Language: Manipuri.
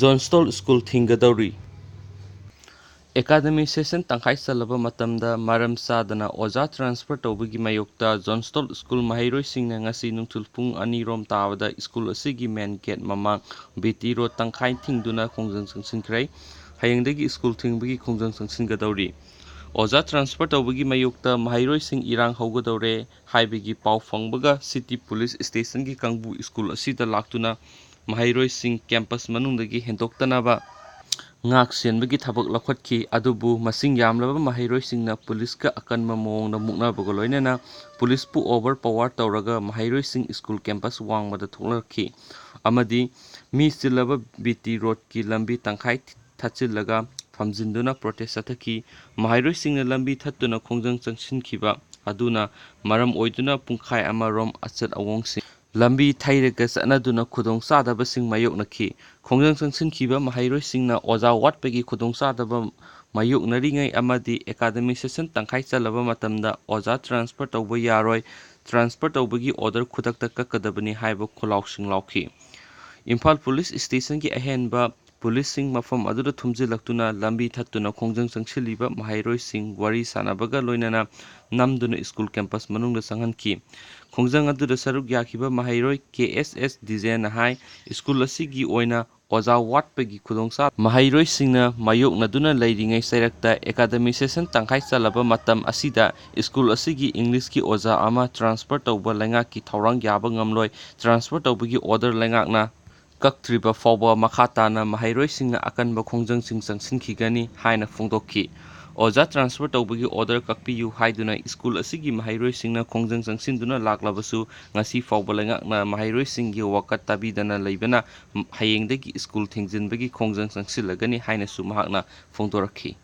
ꯖꯣꯟꯁꯇꯣꯟ ꯁ꯭ꯀꯨꯜ ꯊꯤꯡꯒꯗꯧꯔꯤ꯫ ꯑꯦꯀꯥꯗꯦꯃꯤꯛ ꯁꯦꯁꯟ ꯇꯪꯈꯥꯏ ꯆꯜꯂꯕ ꯃꯇꯝꯗ ꯃꯔꯝ ꯆꯥꯗꯅ ꯑꯣꯖꯥ ꯇ꯭ꯔꯥꯟꯁꯐꯔ ꯇꯧꯕꯒꯤ ꯃꯥꯌꯣꯛꯇ ꯖꯣꯟꯁꯇꯣꯟ ꯁ꯭ꯀꯨꯜ ꯃꯍꯩꯔꯣꯏꯁꯤꯡꯅ ꯉꯁꯤ ꯅꯨꯡꯊꯤꯜ ꯄꯨꯡ 2 ꯇꯥꯕꯗ ꯁ꯭ꯀꯨꯜ ꯑꯁꯤꯒꯤ ꯃꯦꯟ ꯒꯦꯠ ꯃꯃꯥꯡ ꯕꯤ.ꯇꯤ. ꯔꯣꯗ ꯇꯪꯈꯥꯏ ꯊꯤꯡꯗꯨꯅ ꯈꯣꯡꯖꯪ ꯆꯪꯁꯤꯟꯈ꯭ꯔꯦ꯫ ꯍꯌꯦꯡꯗꯒꯤ ꯁ꯭ꯀꯨꯜ ꯊꯤꯡꯕꯒꯤ ꯈꯣꯡꯖꯪ ꯆꯪꯁꯤꯟꯒꯗꯧꯔꯤ꯫ ꯑꯣꯖꯥ ꯇ꯭ꯔꯥꯟꯁꯐꯔ ꯇꯧꯕꯒꯤ ꯃꯥꯌꯣꯛꯇ ꯃꯍꯩꯔꯣꯏꯁꯤꯡ ꯏꯔꯥꯡ ꯍꯧꯒꯗꯧꯔꯦ ꯍꯥꯏꯕꯒꯤ ꯄꯥꯎ ꯐꯪꯕꯒ ꯁꯤꯇꯤ ꯄꯨꯂꯤꯁ ꯁ꯭ꯇꯦꯁꯟꯒꯤ ꯀꯥꯡꯕꯨ ꯁ꯭ꯀꯨꯜ ꯑꯁꯤꯗ ꯂꯥꯛꯇꯨꯅ ꯃꯍꯩꯔꯣꯏꯁꯤꯡ ꯀꯦꯝꯄꯁ ꯃꯅꯨꯡꯗꯒꯤ ꯍꯦꯟꯗꯣꯛꯇꯅꯕ ꯉꯥꯛ-ꯁꯦꯟꯕꯒꯤ ꯊꯕꯛ ꯂꯧꯈꯠꯈꯤ꯫ ꯑꯗꯨꯕꯨ ꯃꯁꯤꯡ ꯌꯥꯝꯂꯕ ꯃꯍꯩꯔꯣꯏꯁꯤꯡꯅ ꯄꯨꯂꯤꯁꯀ ꯑꯀꯟꯕ ꯃꯑꯣꯡꯗ ꯃꯨꯛꯅꯕꯒ ꯂꯣꯏꯅꯅ ꯄꯨꯂꯤꯁꯄꯨ ꯑꯣꯚꯔ ꯄꯥꯋꯔ ꯇꯧꯔꯒ ꯃꯍꯩꯔꯣꯏꯁꯤꯡ ꯁ꯭ꯀꯨꯜ ꯀꯦꯝꯄꯁ ꯋꯥꯡꯃꯗ ꯊꯣꯛꯂꯛꯈꯤ ꯑꯃꯗꯤ ꯃꯤ ꯆꯤꯜꯂꯕ ꯕꯤ.ꯇꯤ. ꯔꯣꯗꯀꯤ ꯂꯝꯕꯤ ꯇꯪꯈꯥꯏ ꯊꯠꯆꯤꯜꯂꯒ ꯐꯝꯖꯤꯟꯗꯨꯅ ꯄ꯭ꯔꯣꯇꯦꯁ ꯆꯠꯊꯈꯤ꯫ ꯃꯍꯩꯔꯣꯏꯁꯤꯡꯅ ꯂꯝꯕꯤ ꯊꯠꯇꯨꯅ ꯈꯣꯡꯖꯪ ꯆꯪꯁꯤꯟꯈꯤꯕ ꯑꯗꯨꯅ ꯃꯔꯝ ꯑꯣꯏꯗꯨꯅ ꯄꯨꯡꯈꯥꯏ ꯑꯃꯔꯣꯝ ꯑꯆꯠ-ꯑꯋꯣꯡꯁꯤꯡ ꯂꯝꯕꯤ ꯊꯩꯔꯒ ꯆꯠꯅꯗꯨꯅ ꯈꯨꯗꯣꯡꯆꯥꯗꯕꯁꯤꯡ ꯃꯥꯌꯣꯛꯅꯈꯤ꯫ ꯈꯣꯡꯖꯪ ꯆꯪꯁꯤꯟꯈꯤꯕ ꯃꯍꯩꯔꯣꯏꯁꯤꯡꯅ ꯑꯣꯖꯥ ꯋꯥꯠꯄꯒꯤ ꯈꯨꯗꯣꯡꯆꯥꯗꯕ ꯃꯥꯌꯣꯛꯅꯔꯤꯉꯩ ꯑꯃꯗꯤ ꯑꯦꯀꯥꯗꯦꯃꯤꯛ ꯁꯦꯁꯟ ꯇꯪꯈꯥꯏ ꯆꯜꯂꯕ ꯃꯇꯝꯗ ꯑꯣꯖꯥ ꯇ꯭ꯔꯥꯟꯁꯐꯔ ꯇꯧꯕ ꯌꯥꯔꯣꯏ, ꯇ꯭ꯔꯥꯟꯁꯐꯔ ꯇꯧꯕꯒꯤ ꯑꯣꯔꯗꯔ ꯈꯨꯗꯛꯇ ꯀꯛꯀꯗꯕꯅꯤ ꯍꯥꯏꯕ ꯈꯨꯠꯂꯥꯎꯁꯤꯡ ꯂꯥꯎꯈꯤ꯫ ꯏꯝꯐꯥꯜ ꯄꯨꯂꯤꯁ ꯁ꯭ꯇꯦꯁꯟꯒꯤ ꯑꯍꯦꯟꯕ ꯄꯨꯂꯤꯁꯁꯤꯡ ꯃꯐꯝ ꯑꯗꯨꯗ ꯊꯨꯝꯖꯤꯜꯂꯛꯇꯨꯅ ꯂꯝꯕꯤ ꯊꯠꯇꯨꯅ ꯈꯣꯡꯖꯪ ꯆꯪꯁꯤꯜꯂꯤꯕ ꯃꯍꯩꯔꯣꯏꯁꯤꯡ ꯋꯥꯔꯤ ꯁꯥꯅꯕꯒ ꯂꯣꯏꯅꯅ ꯅꯝꯗꯨꯅ ꯁ꯭ꯀꯨꯜ ꯀꯦꯝꯄꯁ ꯃꯅꯨꯡꯗ ꯆꯪꯍꯟꯈꯤ꯫ ꯈꯣꯡꯖꯪ ꯑꯗꯨꯗ ꯁꯔꯨꯛ ꯌꯥꯈꯤꯕ ꯃꯍꯩꯔꯣꯏ ꯀꯦ.ꯑꯦꯁ.ꯑꯦꯁ. ꯗꯤꯖꯦꯟꯅ ꯍꯥꯏ ꯁ꯭ꯀꯨꯜ ꯑꯁꯤꯒꯤ ꯑꯣꯏꯅ ꯑꯣꯖꯥ ꯋꯥꯠꯄꯒꯤ ꯈꯨꯗꯣꯡꯆꯥꯗꯕ ꯃꯍꯩꯔꯣꯏꯁꯤꯡꯅ ꯃꯥꯌꯣꯛꯅꯗꯨꯅ ꯂꯩꯔꯤꯉꯩ ꯆꯩꯔꯛꯇ ꯑꯦꯀꯥꯗꯦꯃꯤꯛ ꯁꯦꯁꯟ ꯇꯪꯈꯥꯏ ꯆꯜꯂꯕ ꯃꯇꯝ ꯑꯁꯤꯗ ꯁ꯭ꯀꯨꯜ ꯑꯁꯤꯒꯤ ꯏꯪꯂꯤꯁꯀꯤ ꯑꯣꯖꯥ ꯑꯃ ꯇ꯭ꯔꯥꯟꯁꯐꯔ ꯇꯧꯕ ꯂꯩꯉꯥꯛꯀꯤ ꯊꯧꯔꯥꯡ ꯌꯥꯕ ꯉꯝꯂꯣꯏ, ꯇ꯭ꯔꯥꯟꯁꯐꯔ ꯇꯧꯕꯒꯤ ꯑꯣꯔꯗꯔ ꯂꯩꯉꯥꯛꯅ ꯀꯛꯇ꯭ꯔꯤꯕ ꯐꯥꯎꯕ ꯃꯈꯥ ꯇꯥꯅ ꯃꯍꯩꯔꯣꯏꯁꯤꯡꯅ ꯑꯀꯟꯕ ꯈꯣꯡꯖꯪꯁꯤꯡ ꯆꯪꯁꯤꯟꯈꯤꯒꯅꯤ ꯍꯥꯏꯅ ꯐꯣꯡꯗꯣꯛꯈꯤ꯫ ꯑꯣꯖꯥ ꯇ꯭ꯔꯥꯟꯁꯐꯔ ꯇꯧꯕꯒꯤ ꯑꯣꯔꯗꯔ ꯀꯛꯄꯤꯌꯨ ꯍꯥꯏꯗꯨꯅ ꯁ꯭ꯀꯨꯜ ꯑꯁꯤꯒꯤ ꯃꯍꯩꯔꯣꯏꯁꯤꯡꯅ ꯈꯣꯡꯖꯪ ꯆꯪꯁꯤꯟꯗꯨꯅ ꯂꯥꯛꯂꯕꯁꯨ ꯉꯁꯤ ꯐꯥꯎꯕ ꯂꯩꯉꯥꯛꯅ ꯃꯍꯩꯔꯣꯏꯁꯤꯡꯒꯤ ꯋꯥꯀꯠ ꯇꯥꯕꯤꯗꯅ ꯂꯩꯕꯅ ꯍꯌꯦꯡꯗꯒꯤ ꯁ꯭ꯀꯨꯜ ꯊꯤꯡꯖꯤꯟꯕꯒꯤ ꯈꯣꯡꯖꯪ ꯆꯪꯁꯤꯜꯂꯒꯅꯤ ꯍꯥꯏꯅꯁꯨ ꯃꯍꯥꯛꯅ ꯐꯣꯡꯗꯣꯔꯛꯈꯤ꯫